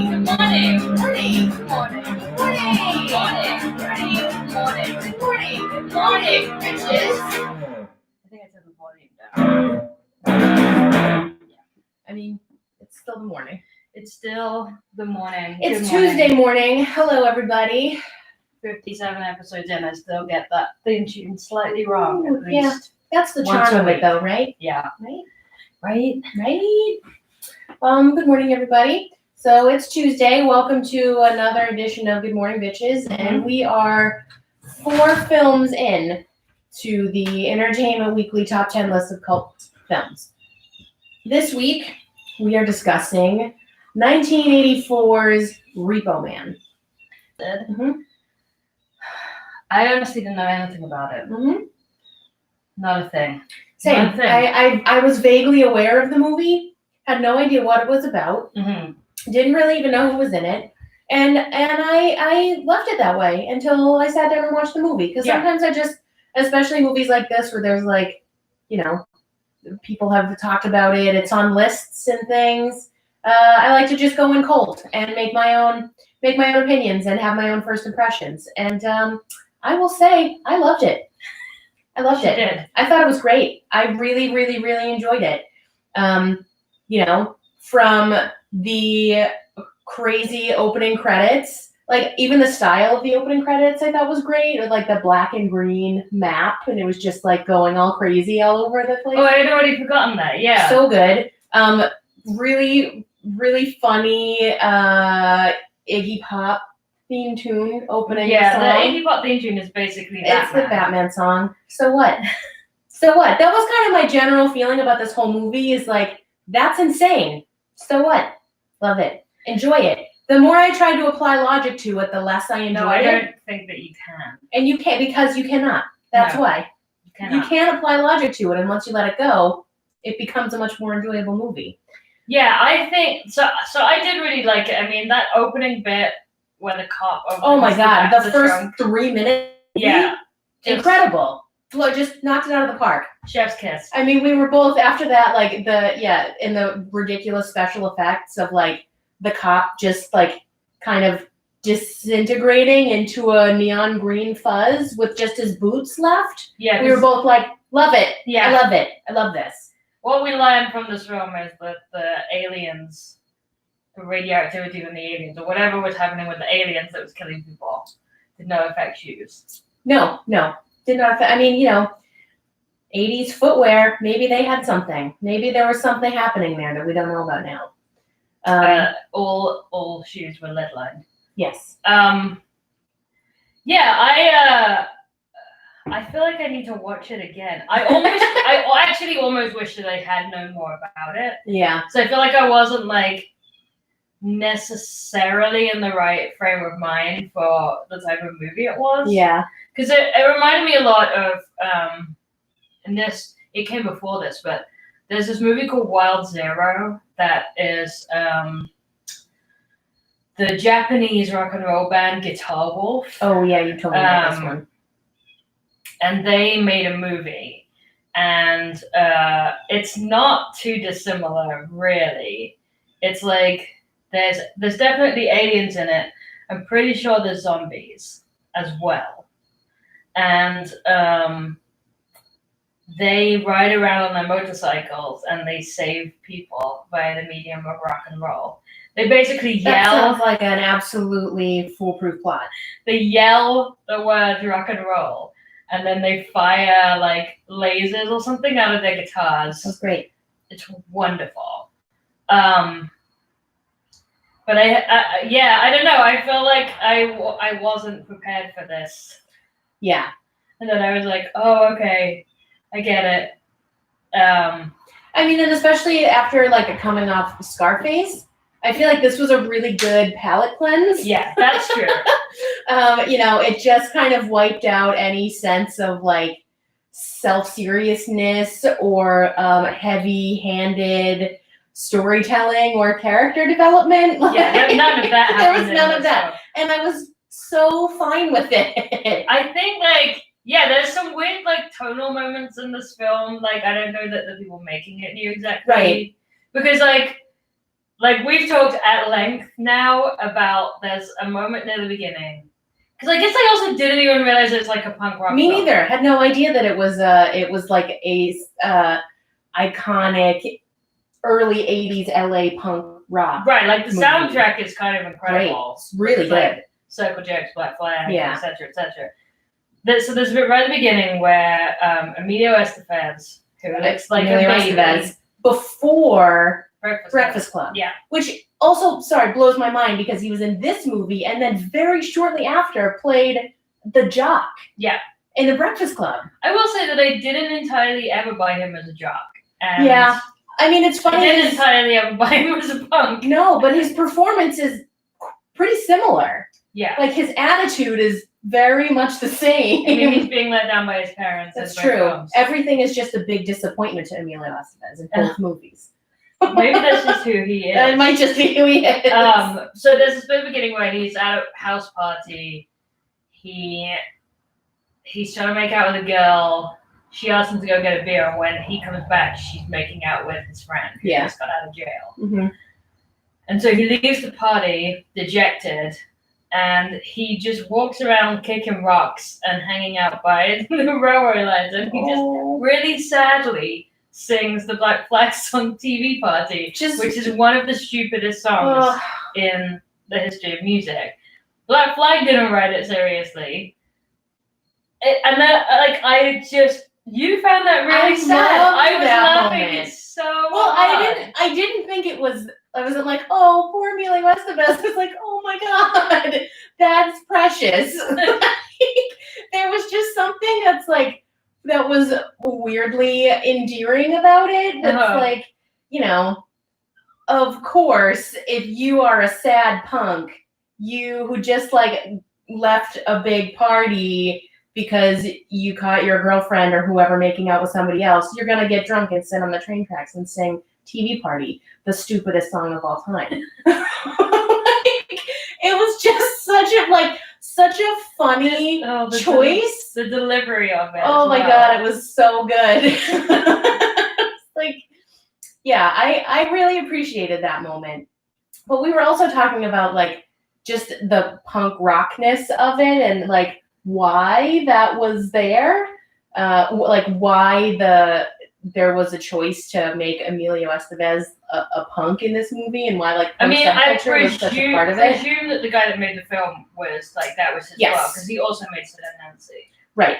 morning, morning, morning, morning, bitches. I think I said the volume down. Yeah. I mean, it's still the morning. It's still the morning. It's Tuesday morning. Hello, everybody. 57 episodes in, I still get that theme tune slightly wrong, at least. Yeah, that's the charm of it, though, right? Yeah. Right. Good morning, everybody. So it's Tuesday. Welcome to another edition of Good Morning Bitches, and we are 4 films in to the Entertainment Weekly Top 10 list of cult films. This week, we are discussing 1984's Repo Man. I honestly didn't know anything about it. Not a thing. Same. Not a thing. I was vaguely aware of the movie, had no idea what it was about, didn't really even know who was in it, and I left it that way until I sat down and watched the movie. Because sometimes I just, especially movies like this where there's like, you know, people have talked about it, it's on lists and things. I like to just go in cold and make my own opinions and have my own first impressions. And I will say, I loved it. Did. I thought it was great. I really, really, really enjoyed it. You know, from the crazy opening credits, like even the style of the opening credits I thought was great. With like the black and green map, and it was just like going all crazy all over the place. Oh, I had already forgotten that. Yeah. So good. Really, really funny Iggy Pop theme tune opening. Yeah, the Iggy Pop theme tune is basically Batman. It's the Batman song. So what? So what? That was kind of my general feeling about this whole movie is like, that's insane. So what? Love it. Enjoy it. The more I try to apply logic to it, the less I enjoy it. No, I don't think that you can. And you can't, because you cannot. That's why. You can't apply logic to it, and once you let it go, it becomes a much more enjoyable movie. Yeah, I think so. So I did really like it. I mean, that opening bit where the cop opens. Oh my god, the first trunk. 3 minutes. Yeah, incredible. Just knocked it out of the park. Chef's kiss. I mean, we were both after that, like in the ridiculous special effects of like the cop just like kind of disintegrating into a neon green fuzz with just his boots left. Yeah, we were both like, love it. Yeah, I love it. I love this. What we learned from this film is that the aliens, the radioactivity in the aliens, or whatever was happening with the aliens that was killing people, did not affect shoes. No, did not affect. I mean, you know, 80s footwear. Maybe they had something. Maybe there was something happening there that we don't know about now. All shoes were lead lined. Yes. Yeah, I feel like I need to watch it again. I actually almost wish that I had known more about it. Yeah. So I feel like I wasn't like necessarily in the right frame of mind for the type of movie it was. Yeah. Because it reminded me a lot of, and this, it came before this, but there's this movie called Wild Zero that is the Japanese rock and roll band Guitar Wolf. Oh yeah, you told me about this one. And they made a movie, and it's not too dissimilar, really. It's like there's definitely aliens in it. I'm pretty sure there's zombies as well, and they ride around on their motorcycles and they save people by the medium of rock and roll. They basically yell. That sounds like an absolutely foolproof plot. They yell the word rock and roll, and then they fire like lasers or something out of their guitars. That's great. It's wonderful. But I don't know. I feel like I wasn't prepared for this. Yeah. And then I was like, oh, okay, I get it. I mean, and especially after like coming off Scarface, I feel like this was a really good palate cleanse. Yeah, that's true. You know, it just kind of wiped out any sense of like self-seriousness or heavy-handed storytelling or character development. Yeah, none of that. There was none of that, and I was so fine with it. I think like. Yeah, there's some weird like tonal moments in this film. Like I don't know that the people making it knew exactly. Right. Because like like we've talked at length now about there's a moment near the beginning. Because I guess I also didn't even realize it's like a punk rock Me song. neither. Had no idea that it was like a iconic early 80s LA punk rock. Right, like the movie. Soundtrack is kind of incredible. Great. It's really good. Like Circle Jerks, Black Flag, Yeah. etc., etc. So there's a bit right at the beginning where Emilio Estevez, who looks like Emilio a baby, Estevez, before Breakfast Club. Yeah. Which also, blows my mind because he was in this movie and then very shortly after played the jock. Yeah. In the Breakfast Club. I will say that I didn't entirely ever buy him as a jock. And yeah. I mean, it's funny. I didn't entirely ever buy him as a punk. No, but his performance is pretty similar. Yeah. Like his attitude is very much the same. I mean, he's being let down by his parents. That's true. Everything is just a big disappointment to Emilio Estevez in both movies. Maybe that's just who he is. It might just be who he is. So there's this bit of beginning where he's at a house party. He's trying to make out with a girl. She asks him to go get a beer, and when he comes back, she's making out with his friend who just got out of jail. Mm-hmm. And so he leaves the party dejected, and he just walks around kicking rocks and hanging out by the railway lines, and he just really sadly sings the Black Flag song TV Party, which is one of the stupidest songs in the history of music. Black Flag didn't write it seriously. You found that really sad. I was laughing. It's so hard. I didn't think it was. I wasn't like, oh, poor Emilio Estevez. I was like, oh my god, that's precious. There was just something that was weirdly endearing about it. That's like, of course, if you are a sad punk, you who just left a big party because you caught your girlfriend or whoever making out with somebody else, you're gonna get drunk and sit on the train tracks and sing TV Party, the stupidest song of all time. It was just such a funny choice. The delivery of it. Oh my god, it was so good. I really appreciated that moment. But we were also talking about just the punk rockness of it and why that was there, why there was a choice to make Emilio Estevez a punk in this movie, and why subculture was such a part of it. I presume that the guy that made the film was that was his well, because he also made Sid and Nancy. Right,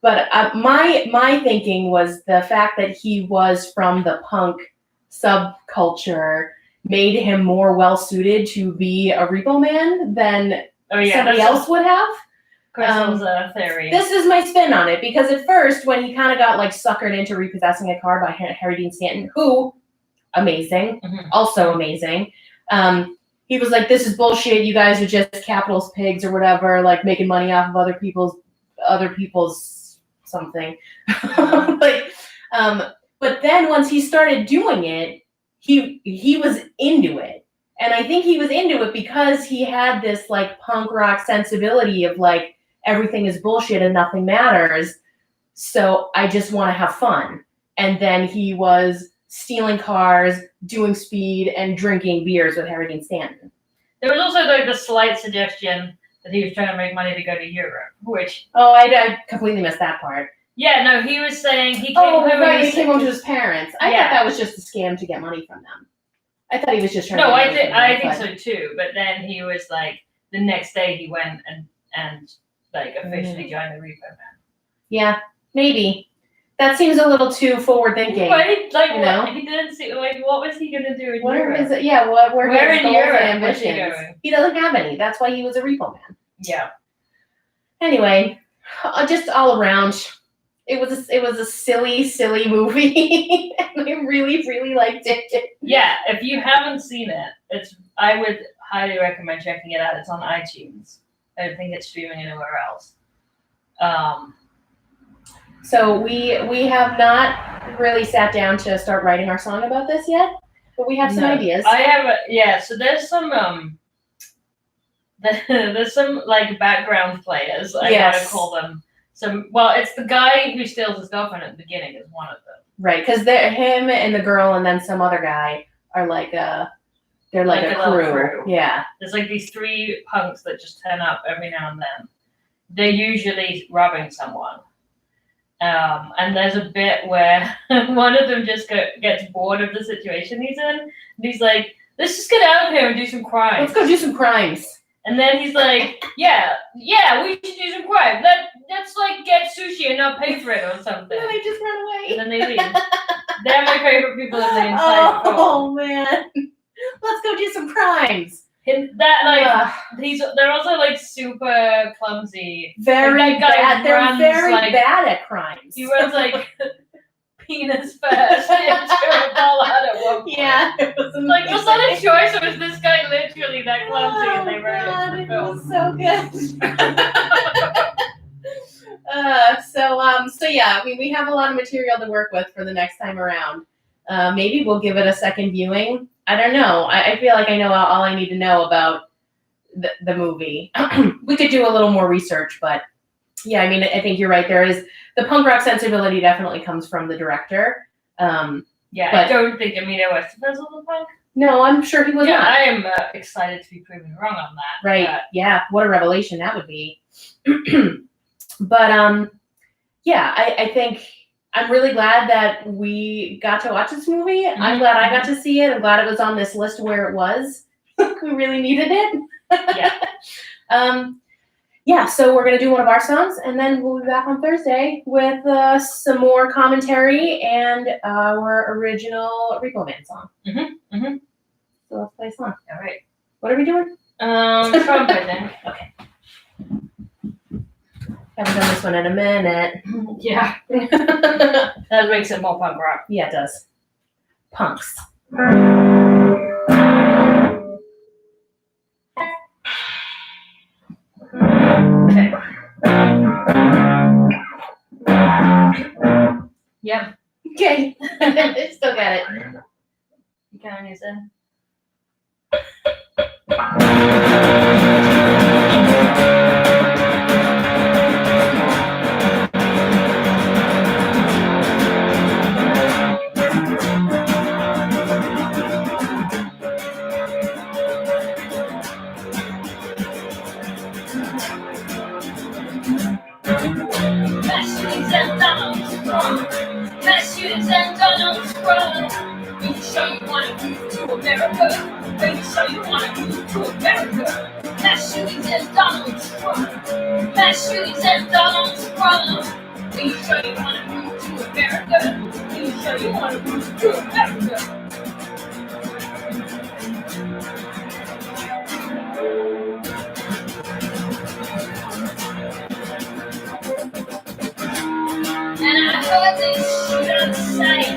but my thinking was the fact that he was from the punk subculture made him more well suited to be a Repo Man than somebody else would have. Crystal's theory. This is my spin on it, because at first, when he kind of got suckered into repossessing a car by Harry Dean Stanton, who, amazing, also amazing, he was like, this is bullshit, you guys are just capitalist pigs or whatever, making money off of other people's something. But then once he started doing it, he was into it. And I think he was into it because he had this punk rock sensibility of everything is bullshit and nothing matters. So I just want to have fun. And then he was stealing cars, doing speed, and drinking beers with Harry Dean Stanton. There was also the slight suggestion that he was trying to make money to go to Europe, which... Oh, I completely missed that part. Yeah, no, he was saying he came home. Oh, right, he came home to his parents. I thought that was just a scam to get money from them. I thought he was just trying to get money I think so too. But then he was the next day he went and officially joined the Repo Man. Yeah, maybe. That seems a little too forward thinking. Right? He didn't see what was he gonna do in Europe? Where in Europe ambitions? He doesn't have any. That's why he was a Repo Man. Yeah. Anyway, just all around, it was a silly movie, and I really, really liked it. Yeah, if you haven't seen it, I would highly recommend checking it out. It's on iTunes. I don't think it's streaming anywhere else. So we have not really sat down to start writing our song about this yet, but we have some ideas. I have so there's some there's some background players. I gotta call them. It's the guy who steals his girlfriend at the beginning is one of them. Right, because him and the girl and then some other guy are They're like a little crew. Yeah. There's like these 3 punks that just turn up every now and then. They're usually robbing someone. And there's a bit where one of them just gets bored of the situation he's in. And he's like, let's just get out of here and do some crimes. Let's go do some crimes. And then he's like, yeah, we should do some crime. Let's like get sushi and not pay for it or something. And they just run away. And then they leave. They're my favorite people in the entire film. Oh man. Let's go do some crimes. They're also like super clumsy. Very that guy bad. They're runs, very like, bad at crimes. He runs like penis first into a ball out at one point. Yeah, it was like, was that a choice, or was this guy literally that clumsy and they wrote God, it it in the film? was so good. So yeah, I mean, we have a lot of material to work with for the next time around. Maybe we'll give it a second viewing. I don't know. I feel like I know all I need to know about the movie. We could do a little more research, but yeah, I mean, I think you're right. There is the punk rock sensibility definitely comes from the director. Yeah, but I don't think Emilio Estevez was a punk. No, I'm sure he was Yeah, not. I am excited to be proven wrong on that. Right. Yeah. What a revelation that would be. But yeah, I think I'm really glad that we got to watch this movie. Mm-hmm. I'm glad I got to see it. I'm glad it was on this list where it was. We really needed it. Yeah. Yeah, so we're going to do one of our songs, and then we'll be back on Thursday with some more commentary and our original Repo Man song. Mm-hmm. Mm-hmm. So let's play a song. All right. What are we doing? Trump, I think. Okay. Haven't done this one in a minute. Yeah. That makes it more punk rock. Yeah, it does. Punks. Okay. Yep. Okay. Still got it. You can use it. Mass shootings and Donald Trump. Are you sure you want to move to America? Are you sure you want to move to America? Mass shootings and Donald Trump. Mass shootings and Donald Trump. Are you sure you want to move to America? Are you sure you want to move to America? And I heard they shoot on sight.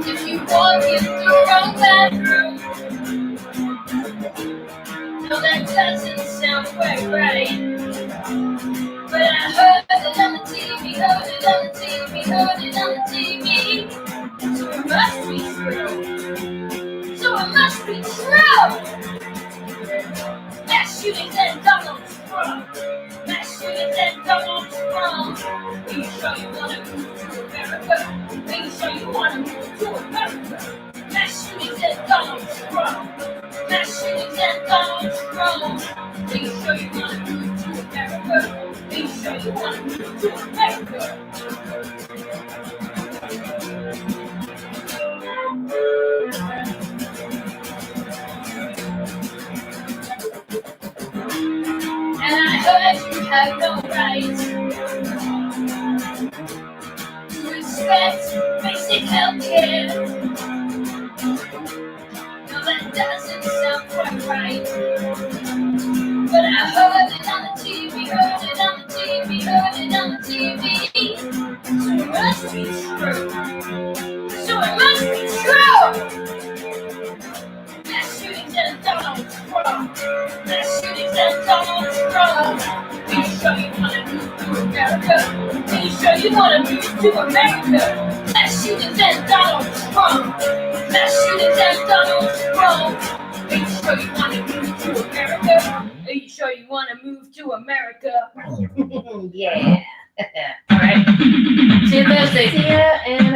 If you walk in the wrong bathroom, no, that doesn't sound quite right. But I heard it on the TV, heard it on the TV, heard it on the TV. So it must be true. So it must be true. Mass shootings and Donald Trump. Mass shootings and Donald Trump. Are you sure you want to move to America? Are you sure you want to move to America? Mass shootings and Donald Trump. Mass shootings and Donald Trump. Are you sure you want to move to America? Are you sure you want to move to America? And I heard you have no right to expect basic health care. No, that doesn't sound quite right. But I heard it on the TV, heard it on the TV, heard it on the TV. So it must be true. So it must be true. Mass shootings and Donald Trump. Mass shootings and Donald Trump. Are you sure you want to move to America? Are you sure you want to move to America? Mass shootings and Donald Trump. Mass shootings and Donald Trump. Are you sure you want to move to America? Are you sure you want to move to America? Yeah. All right. See you Thursday. See ya, and